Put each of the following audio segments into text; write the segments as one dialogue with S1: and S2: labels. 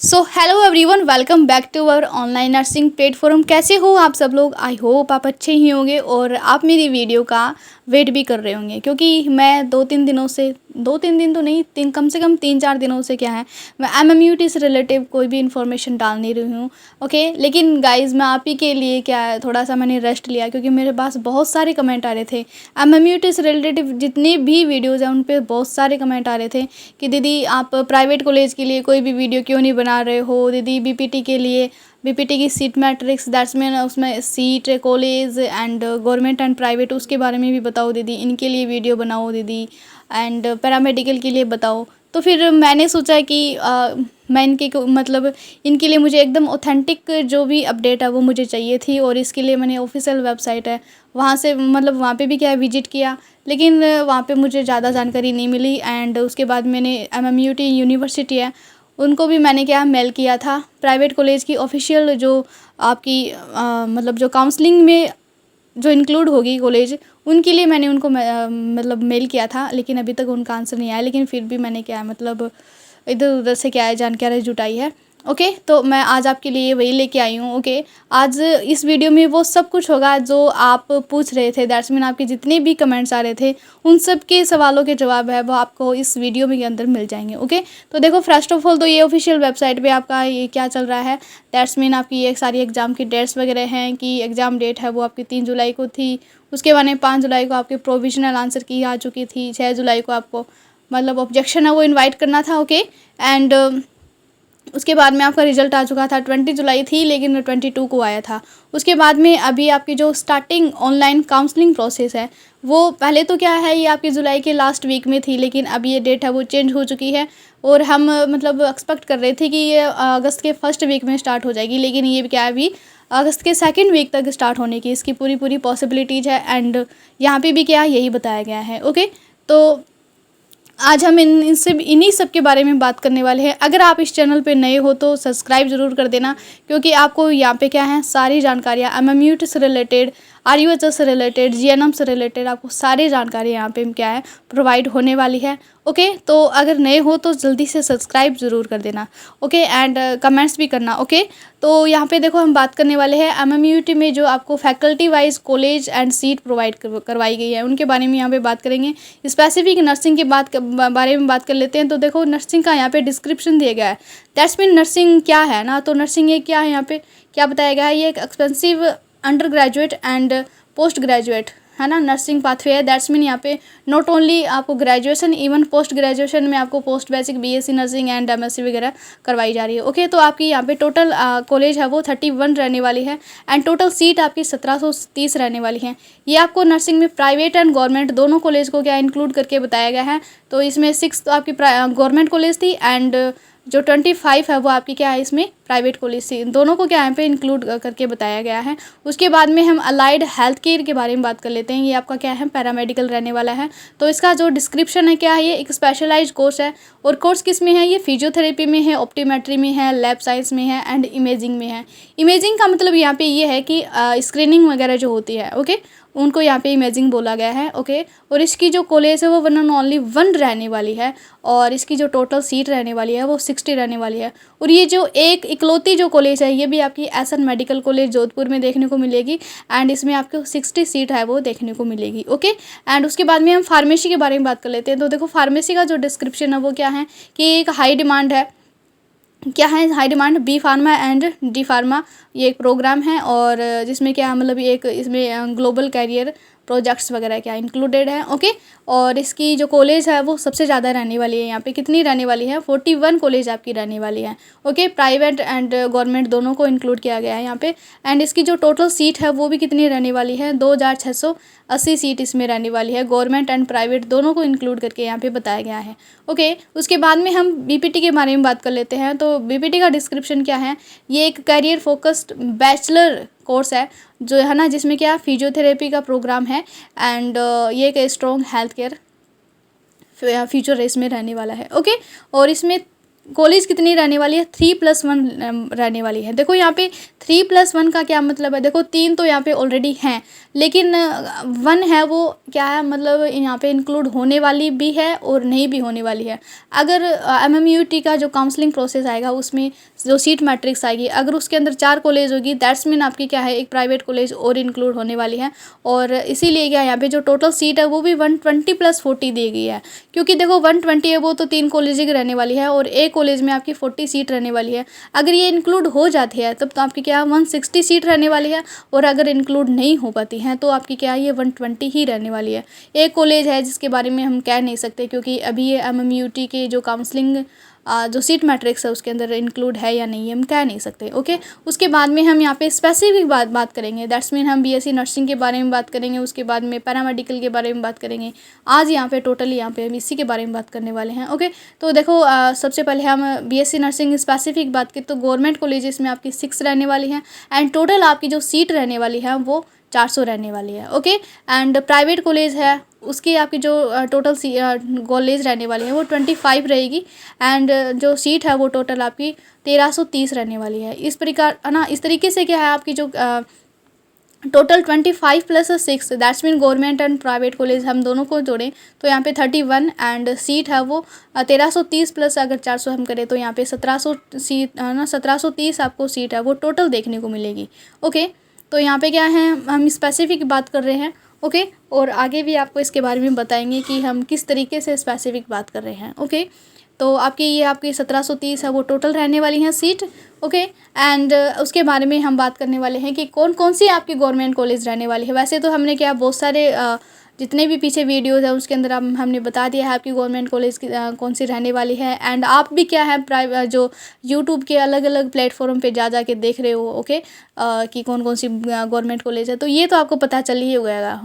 S1: So hello everyone, welcome back to our online nursing platform. कैसे हो आप सब लोग? आई होप आप अच्छे ही होंगे और आप मेरी वीडियो का वेट भी कर रहे होंगे, क्योंकि मैं दो तीन दिन तो नहीं, कम से कम 3-4 दिनों से क्या है, मैं एमएमयूटी से रिलेटिव कोई भी इन्फॉर्मेशन डाल नहीं रही हूँ। ओके, लेकिन गाइज मैं आप ही के लिए क्या है, थोड़ा सा मैंने रेस्ट लिया, क्योंकि मेरे पास बहुत सारे कमेंट आ रहे थे एमएमयूटी से रिलेटिव। जितने भी वीडियोज़ हैं उन पर बहुत सारे कमेंट आ रहे थे कि दीदी आप प्राइवेट कॉलेज के लिए कोई भी वीडियो क्यों नहीं बना रहे हो, दीदी बीपीटी के लिए, बीपीटी की सीट मैट्रिक्स, दैट्स मीन उसमें seat college and government and private, उसके बारे में भी बताओ दीदी, इनके लिए वीडियो बनाओ दीदी, एंड पैरामेडिकल के लिए बताओ। तो फिर मैंने सोचा कि मैं इनके लिए मुझे एकदम ऑथेंटिक जो भी अपडेट है वो मुझे चाहिए थी, और इसके लिए मैंने ऑफिशियल वेबसाइट है वहाँ से वहाँ पे भी क्या है विजिट किया, लेकिन वहाँ पे मुझे ज़्यादा जानकारी नहीं मिली। एंड उसके बाद मैंने एमएमयूटी यूनिवर्सिटी है उनको भी मैंने क्या मेल किया था, प्राइवेट कॉलेज की ऑफिशियल जो आपकी जो काउंसलिंग में जो इंक्लूड होगी कॉलेज, उनके लिए मैंने उनको मेल किया था, लेकिन अभी तक उनका आंसर नहीं आया। लेकिन फिर भी मैंने क्या है इधर उधर से क्या है जानकारी जुटाई है। ओके, तो मैं आज आपके लिए वही लेके आई हूँ। ओके, आज इस वीडियो में वो सब कुछ होगा जो आप पूछ रहे थे, दैट्स मीन आपके जितने भी कमेंट्स आ रहे थे उन सब के सवालों के जवाब है वो आपको इस वीडियो में के अंदर मिल जाएंगे। ओके, तो देखो, फर्स्ट ऑफ ऑल तो ये ऑफिशियल वेबसाइट पे आपका ये क्या चल रहा है, दैट्स मीन आपकी ये सारी एग्ज़ाम की डेट्स वगैरह हैं कि एग्ज़ाम डेट है वो आपकी 3 जुलाई को थी, उसके बाद में 5 जुलाई को आपके प्रोविजनल आंसर की आ चुकी थी, 6 जुलाई को आपको ऑब्जेक्शन है वो इन्वाइट करना था। ओके, एंड उसके बाद में आपका रिजल्ट आ चुका था, 20 जुलाई थी लेकिन 22 को आया था। उसके बाद में अभी आपकी जो स्टार्टिंग ऑनलाइन काउंसलिंग प्रोसेस है वो पहले तो क्या है ये आपकी जुलाई के लास्ट वीक में थी, लेकिन अब ये डेट है वो चेंज हो चुकी है, और हम एक्सपेक्ट कर रहे थे कि ये अगस्त के फर्स्ट वीक में स्टार्ट हो जाएगी, लेकिन ये क्या है अभी अगस्त के सेकेंड वीक तक स्टार्ट होने की इसकी पूरी पॉसिबिलिटीज़ है। एंड यहाँ पे भी क्या यही बताया गया है। ओके, तो आज हम इन्हीं सब के बारे में बात करने वाले हैं। अगर आप इस चैनल पे नए हो तो सब्सक्राइब ज़रूर कर देना, क्योंकि आपको यहाँ पे क्या है सारी जानकारियाँ एमएमयूटी से रिलेटेड, आरयूएचएस से रिलेटेड, जीएनएम से रिलेटेड आपको सारी जानकारी यहाँ पे क्या है प्रोवाइड होने वाली है। ओके, तो अगर नए हो तो जल्दी से सब्सक्राइब ज़रूर कर देना। ओके, एंड कमेंट्स भी करना। ओके, तो यहाँ पे देखो हम बात करने वाले हैं एमएमयूटी में जो आपको faculty wise college and seat provide करवाई गई है उनके बारे में यहाँ पे बात करेंगे। स्पेसिफिक नर्सिंग के बारे में बात कर लेते हैं। तो देखो, नर्सिंग का यहाँ पे डिस्क्रिप्शन दिया गया है, दैट्स मीन नर्सिंग क्या है ना, तो नर्सिंग ये क्या है, यहाँ पे क्या बताया गया है, ये एक expensive under graduate and post graduate है ना नर्सिंग पाथवे है। दैट्स मीन यहाँ पे नॉट ओनली आपको ग्रेजुएशन, इवन पोस्ट ग्रेजुएशन में आपको post basic BSc nursing and MSc वगैरह करवाई जा रही है। ओके, तो आपकी यहाँ पे टोटल कॉलेज है वो 31 रहने वाली है, एंड टोटल सीट आपकी 1730 रहने वाली है। ये आपको नर्सिंग में प्राइवेट एंड गवर्नमेंट दोनों कॉलेज को क्या इंक्लूड करके बताया गया है। तो इसमें 6 तो आपकी गवर्नमेंट कॉलेज थी, एंड जो 25 है वो आपकी क्या है इसमें प्राइवेट कॉलेज थी, दोनों को क्या यहाँ पे इंक्लूड करके बताया गया है। उसके बाद में हम अलाइड हेल्थ केयर के बारे में बात कर लेते हैं। ये आपका क्या है पैरामेडिकल रहने वाला है। तो इसका जो डिस्क्रिप्शन है क्या है, ये एक स्पेशलाइज कोर्स है, और कोर्स किस में है, ये फिजियोथेरेपी में है, ऑप्टोमेट्री में है, लैब साइंस में है, एंड इमेजिंग में है। इमेजिंग का मतलब यहाँ पे ये है कि स्क्रीनिंग वगैरह जो होती है, ओके, उनको यहाँ पे इमेजिंग बोला गया है। ओके, और इसकी जो कॉलेज है वो 1 एंड ओनली 1 रहने वाली है, और इसकी जो टोटल सीट रहने वाली है वो 60 रहने वाली है। और ये जो एक इकलौती जो कॉलेज है ये भी आपकी एसएन मेडिकल कॉलेज जोधपुर में देखने को मिलेगी, एंड इसमें आपको 60 सीट है वो देखने को मिलेगी। ओके, एंड उसके बाद में हम फार्मेसी के बारे में बात कर लेते हैं। तो देखो, फार्मेसी का जो डिस्क्रिप्शन है वो क्या है कि एक हाई डिमांड है, क्या है high demand B pharma and D pharma, ये एक प्रोग्राम है, और जिसमें क्या एक इसमें ग्लोबल कैरियर प्रोजेक्ट्स वगैरह क्या इंक्लूडेड है। ओके, और इसकी जो कॉलेज है वो सबसे ज़्यादा रहने वाली है, यहाँ पे कितनी रहने वाली है 41 कॉलेज आपकी रहने वाली है। ओके, प्राइवेट एंड गवर्नमेंट दोनों को इंक्लूड किया गया है यहाँ पे, एंड इसकी जो टोटल सीट है वो भी कितनी रहने वाली है 2680 सीट इसमें रहने वाली है, गवर्नमेंट एंड प्राइवेट दोनों को इंक्लूड करके यहाँ पे बताया गया है। ओके, उसके बाद में हम बीपीटी के बारे में बात कर लेते हैं। तो बीपीटी का डिस्क्रिप्शन क्या है, ये एक करियर फोकस्ड बैचलर कोर्स है जो है ना, जिसमें क्या फिजियोथेरेपी का प्रोग्राम है, एंड ये एक strong health care future race में रहने वाला है। ओके, और इसमें कॉलेज कितनी रहने वाली है, 3+1 रहने वाली है। देखो यहाँ पे 3+1 का क्या मतलब है, देखो 3 तो यहाँ पे ऑलरेडी हैं, लेकिन 1 है वो क्या है, मतलब यहाँ पे इंक्लूड होने वाली भी है और नहीं भी होने वाली है। अगर MMUT का जो काउंसलिंग प्रोसेस आएगा उसमें जो सीट मैट्रिक्स आएगी, अगर उसके अंदर 4 कॉलेज होगी, दैट्स मीन आपकी क्या है, एक प्राइवेट कॉलेज और इंक्लूड होने वाली है। और इसीलिए क्या यहाँ पे जो टोटल सीट है वो भी 120+40 दी गई है, क्योंकि देखो 120 है वो तो 3 कॉलेज की रहने वाली है और एक कॉलेज में आपकी 40 सीट रहने वाली है। अगर ये इंक्लूड हो जाती है तब तो आपकी क्या 160 सीट रहने वाली है, और अगर इंक्लूड नहीं हो पाती हैं तो आपकी क्या ये 120 ही रहने वाली है। एक कॉलेज है जिसके बारे में हम कह नहीं सकते, क्योंकि अभी ये MMUT के जो काउंसलिंग जो सीट मैट्रिक्स है उसके अंदर इंक्लूड है या नहीं, हम कह नहीं सकते। ओके, उसके बाद में हम यहाँ पे स्पेसिफिक बात करेंगे, दैट्स मीन हम BSc नर्सिंग के बारे में बात करेंगे, उसके बाद में पैरामेडिकल के बारे में बात करेंगे। आज यहाँ पे टोटली यहाँ पे हम इसी के बारे में बात करने वाले हैं। ओके, तो देखो सबसे पहले हम BSc नर्सिंग स्पेसिफिक बात करें तो गवर्नमेंट कॉलेजेस में आपकी 6 रहने वाली हैं, एंड टोटल आपकी जो सीट रहने वाली है वो 400 रहने वाली है। ओके, एंड प्राइवेट कॉलेज है उसकी आपकी जो टोटल कॉलेज रहने वाली है वो 25 रहेगी, एंड जो सीट है वो टोटल आपकी 1330 रहने वाली है। इस प्रकार है ना, इस तरीके से क्या है आपकी जो total 25+6 that's mean government and private college हम दोनों को जोड़ें तो यहाँ पे 31, एंड सीट है वो 1330 प्लस अगर 400 हम करें तो यहाँ पे 1700 सीट ना 1730 आपको सीट है वो टोटल देखने को मिलेगी। ओके, तो यहाँ पे क्या है हम स्पेसिफिक बात कर रहे हैं। ओके, और आगे भी आपको इसके बारे में बताएंगे कि हम किस तरीके से स्पेसिफिक बात कर रहे हैं। ओके, तो आपकी 1730 है वो टोटल रहने वाली हैं सीट। ओके, एंड उसके बारे में हम बात करने वाले हैं कि कौन कौन सी आपकी गवर्नमेंट कॉलेज रहने वाली है। वैसे तो हमने क्या बहुत सारे जितने भी पीछे वीडियोज़ हैं उसके अंदर हमने बता दिया है आपकी गवर्नमेंट कॉलेज की कौन सी रहने वाली है, एंड आप भी क्या है प्राइवेट जो यूट्यूब के अलग अलग प्लेटफॉर्म पे जा के देख रहे हो। ओके, कि कौन कौन सी गवर्नमेंट कॉलेज है, तो ये तो आपको पता चल ही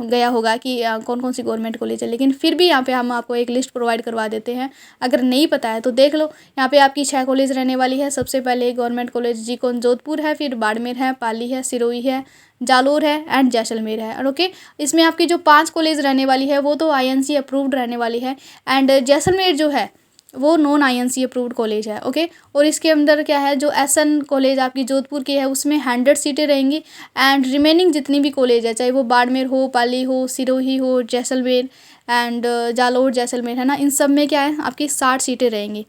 S1: गया होगा कि कौन कौन सी गवर्नमेंट कॉलेज है, लेकिन फिर भी यहाँ पे हम आपको एक लिस्ट प्रोवाइड करवा देते हैं। अगर नहीं पता है तो देख लो, यहाँ पे आपकी 6 कॉलेज रहने वाली है। सबसे पहले गवर्नमेंट कॉलेज जीकोन जोधपुर है, फिर बाड़मेर है, पाली है, सिरोही है, जालोर है एंड जैसलमेर है। और ओके, इसमें आपकी जो 5 कॉलेज रहने वाली है वो तो INC अप्रूव्ड रहने वाली है, एंड जैसलमेर जो है वो नॉन INC अप्रूव्ड कॉलेज है। ओके, और इसके अंदर क्या है जो SN कॉलेज आपकी जोधपुर की है उसमें 100 सीटें रहेंगी, एंड रिमेनिंग जितनी भी कॉलेज है चाहे वो बाड़मेर हो, पाली हो, सिरोही हो, जैसलमेर एंड जालोर जैसलमेर है ना, इन सब में क्या है आपकी 60 सीटें रहेंगी।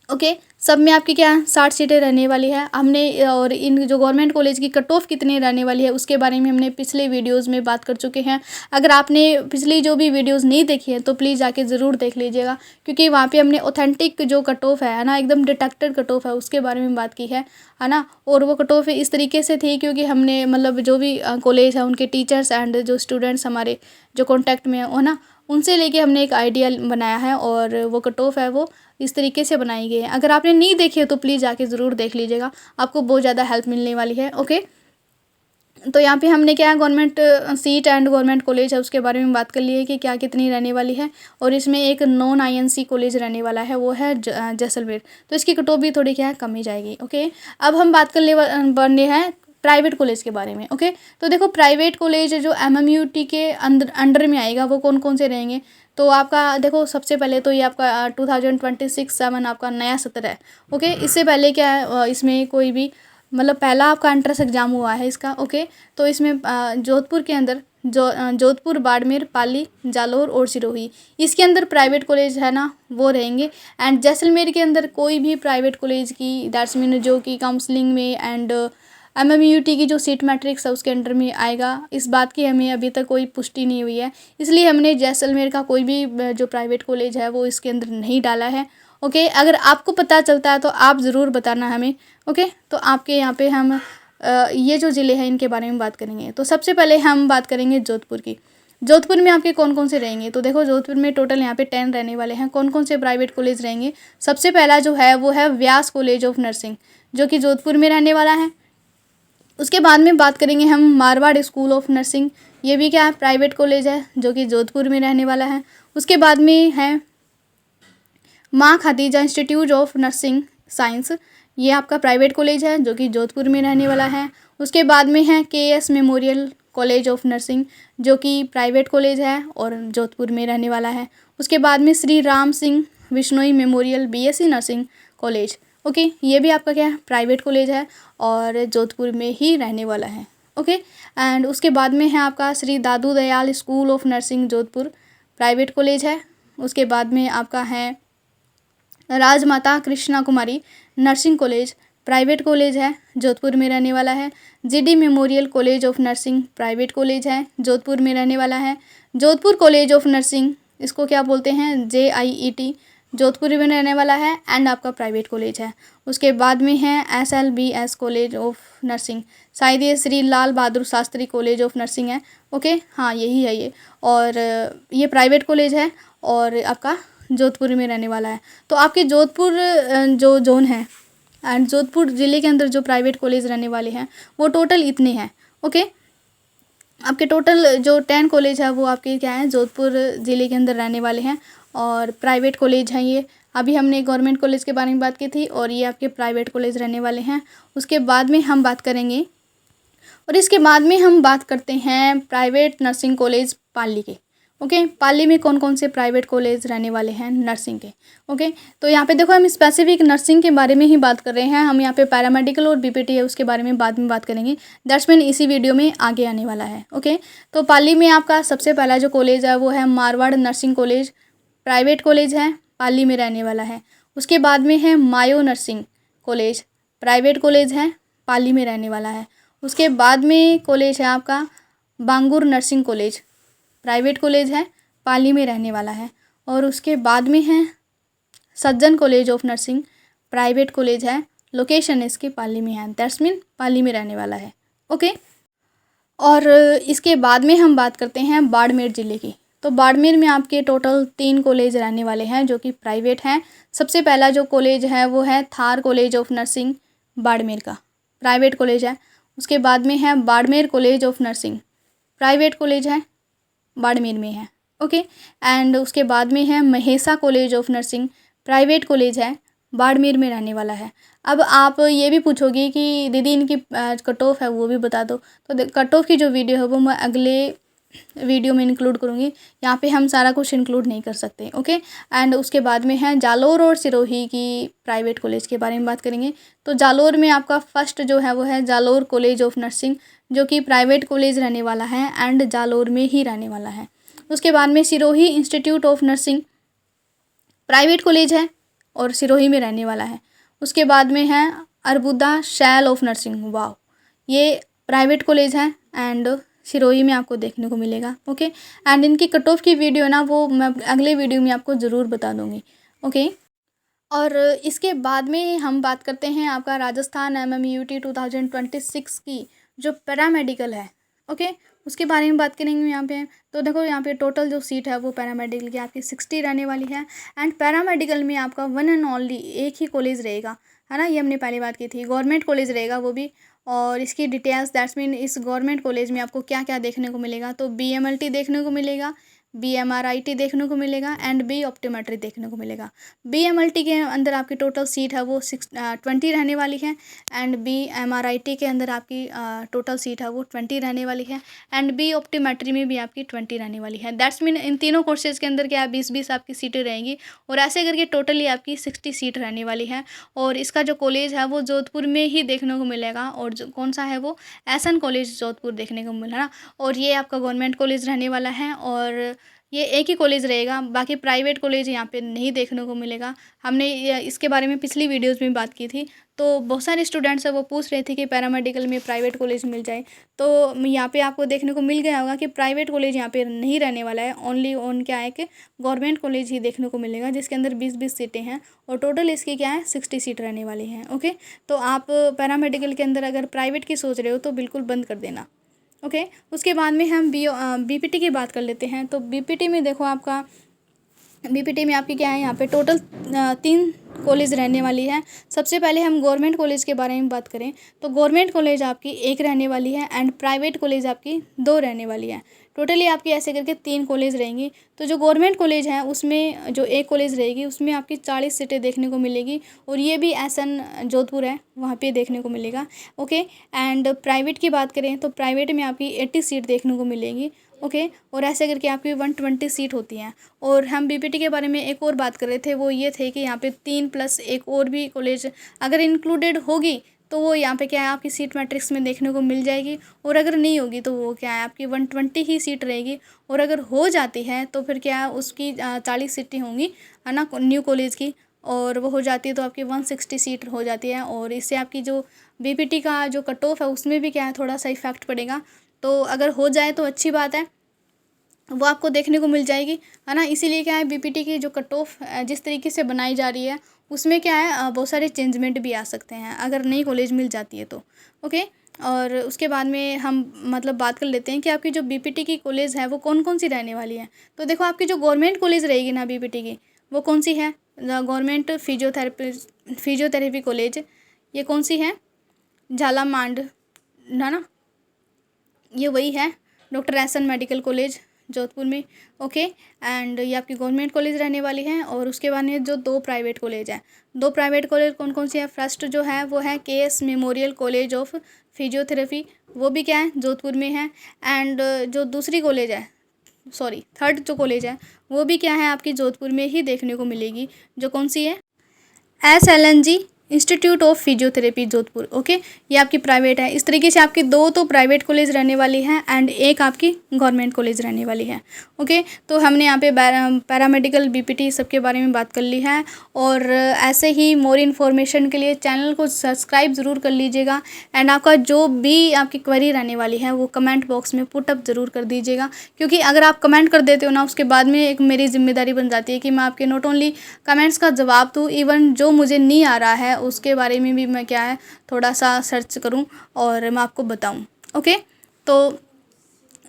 S1: ओके, सब में आपकी क्या है 60 सीटें रहने वाली है। हमने और इन जो गवर्नमेंट कॉलेज की कट ऑफ कितनी रहने वाली है उसके बारे में हमने पिछले वीडियोस में बात कर चुके हैं। अगर आपने पिछली जो भी वीडियोस नहीं देखी है तो प्लीज़ जाके ज़रूर देख लीजिएगा, क्योंकि वहाँ पे हमने ऑथेंटिक जो कट ऑफ है ना, एकदम डिटेक्टेड कट ऑफ है उसके बारे में बात की है ना। और वो कट ऑफ इस तरीके से थी क्योंकि हमने मतलब जो भी कॉलेज है उनके टीचर्स एंड जो स्टूडेंट्स हमारे जो कॉन्टैक्ट में हो ना, उनसे लेके हमने एक आइडिया बनाया है, और वो कट ऑफ है वो इस तरीके से बनाई गई है। अगर आपने नहीं देखी है तो प्लीज़ जाके ज़रूर देख लीजिएगा, आपको बहुत ज़्यादा हेल्प मिलने वाली है। ओके, तो यहाँ पे हमने क्या है government seat and government college है उसके बारे में बात कर ली है कि क्या कितनी रहने वाली है, और इसमें एक नॉन INC कॉलेज रहने वाला है वो है जैसलमेर, तो इसकी कट ऑफ भी थोड़ी क्या है कम ही जाएगी। ओके, अब हम बात कर ले बनने हैं प्राइवेट कॉलेज के बारे में। ओके, तो देखो प्राइवेट कॉलेज जो MMUT के अंडर में आएगा वो कौन कौन से रहेंगे, तो आपका देखो सबसे पहले तो ये आपका 2026-7 आपका नया सत्र है। ओके, इससे पहले क्या है इसमें कोई भी मतलब पहला आपका एंट्रेंस एग्ज़ाम हुआ है इसका। ओके, तो इसमें जोधपुर के अंदर जोधपुर, बाड़मेर, पाली, जालोर और सिरोही इसके अंदर प्राइवेट कॉलेज है ना वो रहेंगे, एंड जैसलमेर के अंदर कोई भी प्राइवेट कॉलेज की दैट्स मीन जो कि काउंसलिंग में एंड MMUT की जो सीट मैट्रिक्स है उसके अंडर में आएगा, इस बात की हमें अभी तक कोई पुष्टि नहीं हुई है, इसलिए हमने जैसलमेर का कोई भी जो प्राइवेट कॉलेज है वो इसके अंदर नहीं डाला है। ओके, अगर आपको पता चलता है तो आप ज़रूर बताना हमें। ओके, तो आपके यहाँ पे हम ये जो ज़िले हैं इनके बारे में बात करेंगे। तो सबसे पहले हम बात करेंगे जोधपुर की। जोधपुर में आपके कौन कौन से रहेंगे, तो देखो जोधपुर में टोटल यहाँ पे 10 रहने वाले हैं। कौन कौन से प्राइवेट कॉलेज रहेंगे, सबसे पहला जो है वो है व्यास कॉलेज ऑफ नर्सिंग जो कि जोधपुर में रहने वाला है। उसके बाद में बात करेंगे हम मारवाड़ स्कूल ऑफ नर्सिंग, ये भी क्या है प्राइवेट कॉलेज है जो कि जोधपुर में रहने वाला है। उसके बाद में है माँ Khadija institute of nursing science, ये आपका प्राइवेट कॉलेज है जो कि जोधपुर में रहने वाला है। उसके बाद में है KS memorial college of nursing जो कि प्राइवेट कॉलेज है और जोधपुर में रहने वाला है। उसके बाद में Shri Ram Singh Vishnoi memorial BSc nursing college. Okay, ये भी आपका क्या है, प्राइवेट कॉलेज है और जोधपुर में ही रहने वाला है। ओके, एंड उसके बाद में है आपका Shri Dadu Dayal school of nursing Jodhpur, private college है। उसके बाद में आपका है Rajmata Krishna Kumari nursing college, private college है, जोधपुर में रहने वाला है। GD memorial college of nursing, private college है, जोधपुर में रहने वाला है। जोधपुर कॉलेज ऑफ नर्सिंग, इसको क्या बोलते हैं, JIET, जोधपुर में रहने वाला है एंड आपका प्राइवेट कॉलेज है। उसके बाद में है SLBS कॉलेज ऑफ नर्सिंग, शायद ये Shri Lal Bahadur Shastri college of nursing है। ओके, हाँ यही है ये, और ये प्राइवेट कॉलेज है और आपका जोधपुर में रहने वाला है। तो आपके जोधपुर जो जोन है एंड जोधपुर ज़िले के अंदर जो प्राइवेट कॉलेज रहने वाले हैं वो टोटल इतने हैं। ओके, आपके टोटल जो 10 कॉलेज है वो आपके क्या है, जोधपुर ज़िले के अंदर रहने वाले हैं और प्राइवेट कॉलेज हैं ये। अभी हमने गवर्नमेंट कॉलेज के बारे में बात की थी और ये आपके प्राइवेट कॉलेज रहने वाले हैं। उसके बाद में हम बात करेंगे और इसके बाद में हम बात करते हैं प्राइवेट नर्सिंग कॉलेज पाली के। ओके, पाली में कौन कौन से प्राइवेट कॉलेज रहने वाले हैं नर्सिंग के। ओके, तो यहाँ पे देखो हम स्पेसिफिक नर्सिंग के बारे में ही बात कर रहे हैं। हम यहाँ पे पैरामेडिकल और BPT है उसके बारे में बाद में बात करेंगे, दैट्स मीन इसी वीडियो में आगे आने वाला है। ओके, तो पाली में आपका सबसे पहला जो कॉलेज है वो है Marwar nursing college, private college है, पाली में रहने वाला है। उसके बाद में है मायो नर्सिंग कॉलेज, प्राइवेट कॉलेज है, पाली में रहने वाला है। उसके बाद में कॉलेज है आपका बांगुर नर्सिंग कॉलेज, प्राइवेट कॉलेज है, पाली में रहने वाला है। और उसके बाद में है सज्जन college of nursing, private college है, लोकेशन इसकी पाली में है, दैट्स मीन पाली में रहने वाला है। ओके, और इसके बाद में हम बात करते हैं बाड़मेर ज़िले की। तो बाड़मेर में आपके टोटल 3 कॉलेज रहने वाले हैं जो कि प्राइवेट हैं। सबसे पहला जो कॉलेज है वो है Thar college of nursing Barmer का, प्राइवेट कॉलेज है। उसके बाद में है Barmer college of nursing, private college है, बाड़मेर में है। ओके, एंड उसके बाद में है Mahesa college of nursing, private college है, बाड़मेर में रहने वाला है। अब आप ये भी पूछोगी कि दीदी इनकी कट ऑफ है वो भी बता दो, तो कट ऑफ की जो वीडियो है वो मैं अगले वीडियो में इंक्लूड करूँगी, यहाँ पे हम सारा कुछ इंक्लूड नहीं कर सकते। ओके, एंड उसके बाद में है जालोर और सिरोही की प्राइवेट कॉलेज के बारे में बात करेंगे। तो जालोर में आपका फर्स्ट जो है वो है जालोर कॉलेज ऑफ नर्सिंग, जो कि प्राइवेट कॉलेज रहने वाला है एंड जालोर में ही रहने वाला है। उसके बाद में Sirohi institute of nursing, private college है और सिरोही में रहने वाला है। उसके बाद में है अरबुदा शैल ऑफ नर्सिंग, वाह, ये प्राइवेट कॉलेज है एंड सिरोही में आपको देखने को मिलेगा। ओके, एंड इनकी कट ऑफ की वीडियो ना वो मैं अगले वीडियो में आपको ज़रूर बता दूँगी। ओके, और इसके बाद में हम बात करते हैं आपका राजस्थान MMUT 2026 की जो पैरामेडिकल है। ओके, उसके बारे में बात करेंगे यहाँ पे। तो देखो यहाँ पे टोटल जो सीट है वो पैरामेडिकल की आपकी 60 रहने वाली है एंड पैरामेडिकल में आपका वन एंड ओनली एक ही कॉलेज रहेगा, है ना, ये हमने पहली बात की थी, गवर्नमेंट कॉलेज रहेगा वो भी। और इसकी डिटेल्स, दैट्स मीन इस गवर्नमेंट कॉलेज में आपको क्या क्या देखने को मिलेगा, तो BMLT देखने को मिलेगा, BMRIT देखने को मिलेगा एंड B ऑप्टोमेट्री देखने को मिलेगा। BMLT के अंदर आपकी टोटल सीट है वो 20 रहने वाली है एंड BMRIT के अंदर आपकी टोटल सीट है वो 20 रहने वाली है एंड B ऑप्टोमेट्री में भी आपकी 20 रहने वाली है। दैट्स मीन इन तीनों कोर्सेज़ के अंदर क्या है 20-20 आपकी सीटें रहेंगी और ऐसे करके टोटली आपकी 60 सीट रहने वाली है। और इसका जो कॉलेज है वो जोधपुर में ही देखने को मिलेगा और जो कौन सा है वो SN कॉलेज जोधपुर देखने को मिला ना, और ये आपका गवर्नमेंट कॉलेज रहने वाला है और ये एक ही कॉलेज रहेगा, बाकी प्राइवेट कॉलेज यहाँ पे नहीं देखने को मिलेगा। हमने इसके बारे में पिछली वीडियोस में बात की थी, तो बहुत सारे स्टूडेंट्स हैं वो पूछ रहे थे कि पैरामेडिकल में प्राइवेट कॉलेज मिल जाए, तो यहाँ पे आपको देखने को मिल गया होगा कि प्राइवेट कॉलेज यहाँ पे नहीं रहने वाला है, ओनली ऑन क्या है कि गवर्नमेंट कॉलेज ही देखने को मिलेगा जिसके अंदर 20-20 सीटें हैं और टोटल इसकी क्या है 60 सीट रहने वाली हैं। ओके, तो आप पैरामेडिकल के अंदर अगर प्राइवेट की सोच रहे हो तो बिल्कुल बंद कर देना। ओके, उसके बाद में हम BPT की बात कर लेते हैं। तो BPT में देखो आपका BPT में आपकी क्या है, यहाँ पे टोटल 3 कॉलेज रहने वाली है। सबसे पहले हम गवर्नमेंट कॉलेज के बारे में बात करें तो गवर्नमेंट कॉलेज आपकी 1 रहने वाली है एंड प्राइवेट कॉलेज आपकी 2 रहने वाली है। टोटली आपकी ऐसे करके 3 कॉलेज रहेंगी। तो जो गवर्नमेंट कॉलेज है उसमें जो एक कॉलेज रहेगी उसमें आपकी 40 सीटें देखने को मिलेगी और ये भी SN जोधपुर है वहाँ पे देखने को मिलेगा। ओके, एंड प्राइवेट की बात करें तो प्राइवेट में आपकी 80 सीट देखने को मिलेगी ओके। और ऐसे करके आपकी 120 सीट होती हैं। और हम बीपीटी के बारे में एक और बात कर रहे थे, वो ये थे कि यहाँ पे 3 प्लस एक और भी कॉलेज अगर इंक्लूडेड होगी तो वो यहाँ पे क्या है आपकी सीट मैट्रिक्स में देखने को मिल जाएगी। और अगर नहीं होगी तो वो क्या है आपकी 120 ही सीट रहेगी। और अगर हो जाती है तो फिर क्या है उसकी 40 सीटें होंगी, है ना, न्यू कॉलेज की। और वो हो जाती है तो आपकी 160 सीट हो जाती है। और इससे आपकी जो बीपीटी का जो कट ऑफ है उसमें भी क्या है थोड़ा सा इफेक्ट पड़ेगा। तो अगर हो जाए तो अच्छी बात है, वो आपको देखने को मिल जाएगी, है ना। इसीलिए क्या है बीपीटी की जो कट ऑफ जिस तरीके से बनाई जा रही है उसमें क्या है बहुत सारे चेंजमेंट भी आ सकते हैं अगर नई कॉलेज मिल जाती है तो। ओके। और उसके बाद में हम मतलब बात कर लेते हैं कि आपकी जो बीपीटी की कॉलेज है वो कौन कौन सी रहने वाली है। तो देखो आपकी जो गवर्नमेंट कॉलेज रहेगी ना बीपीटी की, वो कौन सी है, गवर्नमेंट फिजियोथेरेपी कॉलेज। ये कौन सी है, झालामांड, है ना, ये वही है। Doctor S N medical college Jodhpur में। ओके। एंड ये आपकी गवर्नमेंट कॉलेज रहने वाली है। और उसके बाद में जो 2 प्राइवेट कॉलेज है, 2 प्राइवेट कॉलेज कौन कौन सी है। फर्स्ट जो है वो है KS memorial college of physiotherapy, वो भी क्या है जोधपुर में है। एंड जो दूसरी कॉलेज है, सॉरी थर्ड जो कॉलेज है वो भी क्या है आपकी जोधपुर में ही देखने को मिलेगी, जो कौन सी है, SLNG institute of physiotherapy Jodhpur. Okay. ये आपकी प्राइवेट है। इस तरीके से आपकी 2 तो प्राइवेट कॉलेज रहने वाली हैं एंड एक आपकी गवर्नमेंट कॉलेज रहने वाली है। ओके। तो हमने यहाँ पे पैरामेडिकल बीपीटी सबके बारे में बात कर ली है। और ऐसे ही मोर इन्फॉर्मेशन के लिए चैनल को सब्सक्राइब ज़रूर कर लीजिएगा। एंड आपका जो भी आपकी क्वेरी रहने वाली है वो कमेंट बॉक्स में पुटअप ज़रूर कर दीजिएगा, क्योंकि अगर आप कमेंट कर देते हो ना उसके बाद में एक मेरी जिम्मेदारी बन जाती है कि मैं आपके नॉट ओनली कमेंट्स का जवाब दूँ, इवन जो मुझे नहीं आ रहा है उसके बारे में भी मैं क्या है थोड़ा सा सर्च करूं और मैं आपको बताऊं। ओके। तो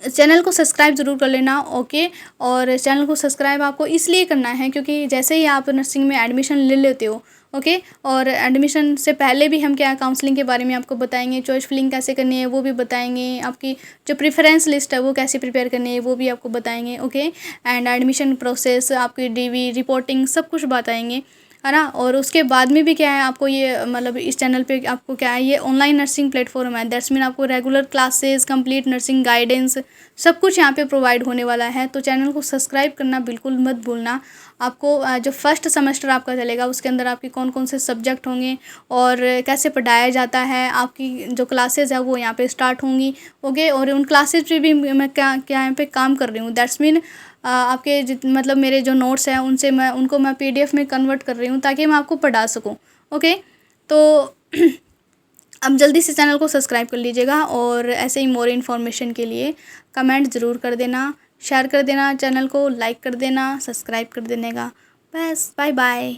S1: चैनल को सब्सक्राइब ज़रूर कर लेना। ओके। और चैनल को सब्सक्राइब आपको इसलिए करना है क्योंकि जैसे ही आप नर्सिंग में एडमिशन ले लेते हो, ओके, और एडमिशन से पहले भी हम क्या काउंसलिंग के बारे में आपको बताएंगे, चॉइस फिलिंग कैसे करनी है वो भी बताएंगे, आपकी जो प्रेफरेंस लिस्ट है वो कैसे प्रिपेयर करनी है वो भी आपको बताएंगे। ओके। एंड एडमिशन प्रोसेस, आपकी डीवी रिपोर्टिंग सब कुछ बताएंगे, है ना। और उसके बाद में भी क्या है आपको ये मतलब इस चैनल पे आपको क्या है ये ऑनलाइन नर्सिंग प्लेटफॉर्म है, दैट्स मीन आपको regular classes, complete nursing guidance सब कुछ यहाँ पे प्रोवाइड होने वाला है। तो चैनल को सब्सक्राइब करना बिल्कुल मत भूलना। आपको जो फर्स्ट सेमेस्टर आपका चलेगा उसके अंदर आपके कौन कौन से सब्जेक्ट होंगे और कैसे पढ़ाया जाता है, आपकी जो क्लासेस है वो यहाँ पे स्टार्ट होंगी। ओके। और उन क्लासेस पे भी मैं क्या क्या यहाँ पे काम कर रही हूँ, दैट्स मीन आपके मतलब मेरे जो नोट्स हैं उनसे मैं पीडीएफ में कन्वर्ट कर रही हूँ ताकि मैं आपको पढ़ा सकूँ। ओके। तो अब जल्दी से चैनल को सब्सक्राइब कर लीजिएगा और ऐसे ही मोर इन्फॉर्मेशन के लिए कमेंट ज़रूर कर देना, शेयर कर देना, चैनल को लाइक कर देना, सब्सक्राइब कर देने का। बस बाय बाय।